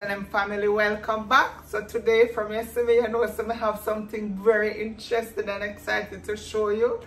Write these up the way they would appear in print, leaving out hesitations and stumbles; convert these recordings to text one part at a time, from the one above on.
And family, welcome back. So today from yesterday, you know, I have something very interesting and excited to show you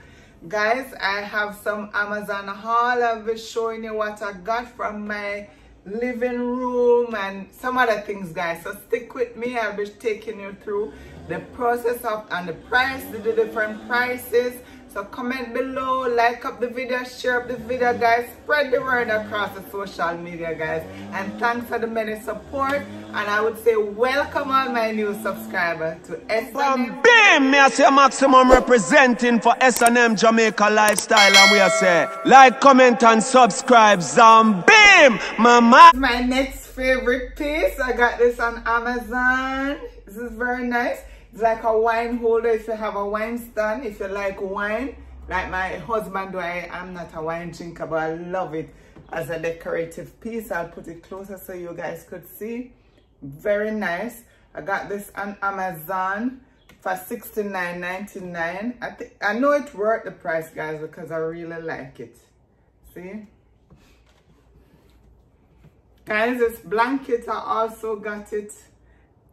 guys. I have some Amazon haul. I'll be showing you what I got from my living room and some other things, guys. So stick with me. I'll be taking you through the process of and the price, the different prices. So comment below, like up the video, share up the video, guys. Spread the word across the social media, guys. And thanks for the many support. And I would say welcome all my new subscribers to S&M. Bam! Me I say Maximum representing for S&M Jamaica lifestyle, and we are say like, comment and subscribe. Bam! Mama. My next favorite piece. I got this on Amazon. This is very nice. It's like a wine holder if you have a wine stand, if you like wine. Like my husband do, I'm not a wine drinker, but I love it as a decorative piece. I'll put it closer so you guys could see. Very nice. I got this on Amazon for $69.99. I know it's worth the price, guys, because I really like it. See? Guys, this blanket, I also got it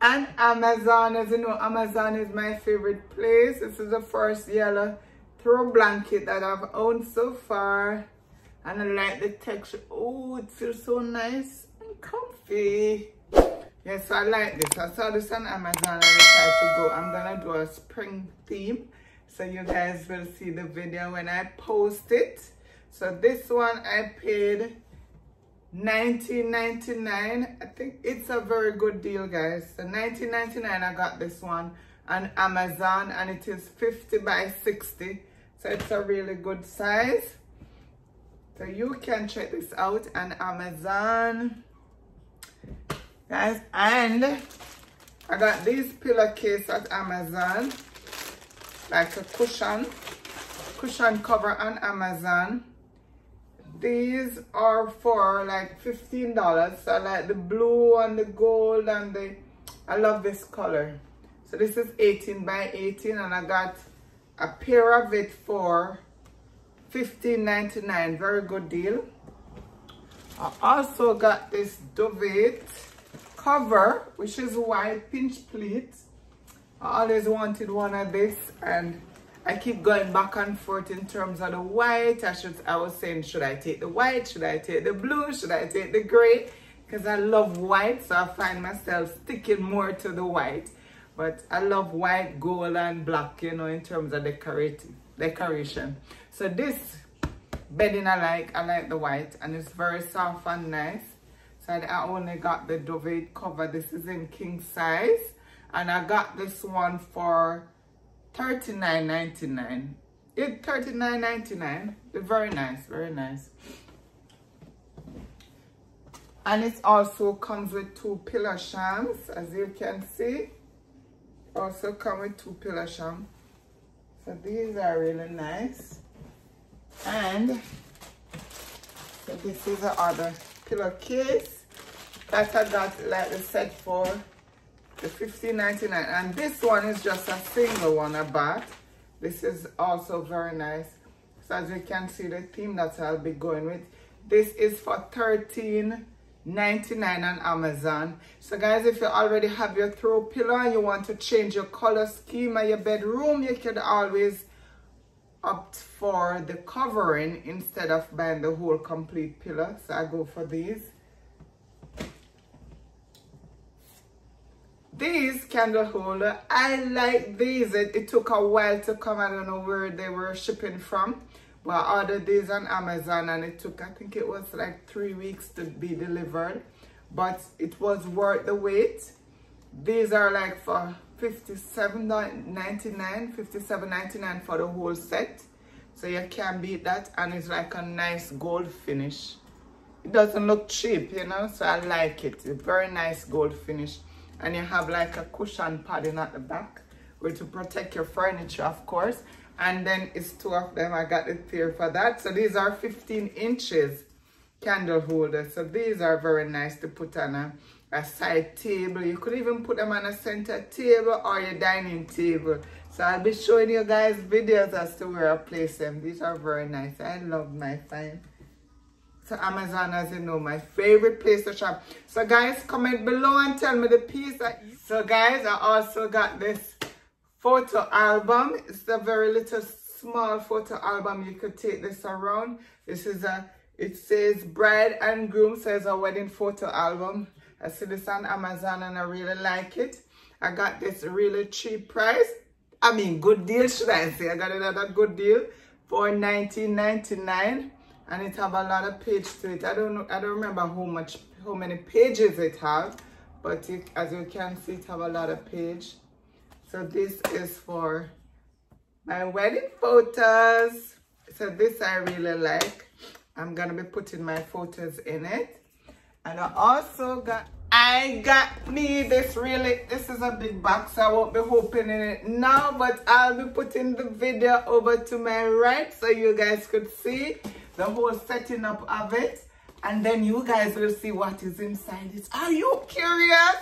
and Amazon. As you know, Amazon is my favorite place. This is the first yellow throw blanket that I've owned so far, and I like the texture. Oh, it feels so nice and comfy. Yes, I like this. I saw this on Amazon and I decided to go. I'm gonna do a spring theme, so you guys will see the video when I post it. So this one I paid $19.99. I think it's a very good deal, guys. So $19.99 I got this one on Amazon, and it is 50 by 60, so it's a really good size. So you can check this out on Amazon, guys. And I got these pillowcase at Amazon, like a cushion cover on Amazon. These are for like $15. So I like the blue and the gold and I love this color. So this is 18 by 18, and I got a pair of it for $15.99. Very good deal. I also got this duvet cover, which is white pinch pleat. I always wanted one of this, and I keep going back and forth in terms of the white. I was saying, should I take the white? Should I take the blue? Should I take the gray? Because I love white, so I find myself sticking more to the white. But I love white, gold, and black, you know, in terms of decoration. So this bedding I like the white, and it's very soft and nice. So I only got the duvet cover. This is in king size, and I got this one for $39.99. It's $39.99. Very nice, very nice. And it also comes with 2 pillow shams, as you can see. Also come with 2 pillow shams. So these are really nice. And so this is the other pillowcase that I got, like the set for the $15.99, and this one is just a single one I bought. This is also very nice. So as you can see, the theme that I'll be going with, this is for $13.99 on Amazon. So guys, if you already have your throw pillow and you want to change your color scheme of your bedroom, you could always opt for the covering instead of buying the whole complete pillow. So I go for these. These candle holder, I like these. It took a while to come. I don't know where they were shipping from, but I ordered these on Amazon, and it took, I think it was like 3 weeks to be delivered, but it was worth the wait. These are like for $57.99 for the whole set, so you can't beat that. And it's like a nice gold finish. It doesn't look cheap, you know, so I like it. It's a very nice gold finish. And you have like a cushion padding at the back, which to protect your furniture, of course. And then it's 2 of them. I got the pair for that. So these are 15 inches candle holders. So these are very nice to put on a side table. You could even put them on a center table or your dining table. So I'll be showing you guys videos as to where I place them. These are very nice. I love my fine So Amazon, as you know, my favorite place to shop. So guys, comment below and tell me the piece that you... So guys, I also got this photo album. It's a very little small photo album. You could take this around. This is it says bride and groom, so it's a wedding photo album. I see this on Amazon and I really like it. I got this really cheap price. I mean, good deal, should I say. I got it at a good deal for $19.99, and it have a lot of pages to it. I don't remember how many pages it have, but as you can see, it have a lot of pages. So this is for my wedding photos. So this I really like. I'm gonna be putting my photos in it. And I got me this is a big box, so I won't be opening it now, but I'll be putting the video over to my right so you guys could see the whole setting up of it, and then you guys will see what is inside it. Are you curious?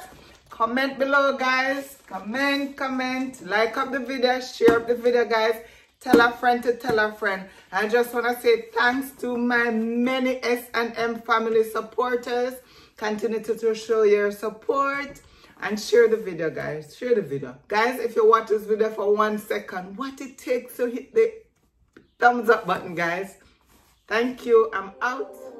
Comment below, guys. Comment, like up the video, share up the video, guys. Tell a friend to tell a friend. I just want to say thanks to my many S&M family supporters. Continue to show your support and share the video, guys. Share the video. Guys, if you watch this video for 1 second, what it takes to hit the thumbs up button, guys. Thank you. I'm out.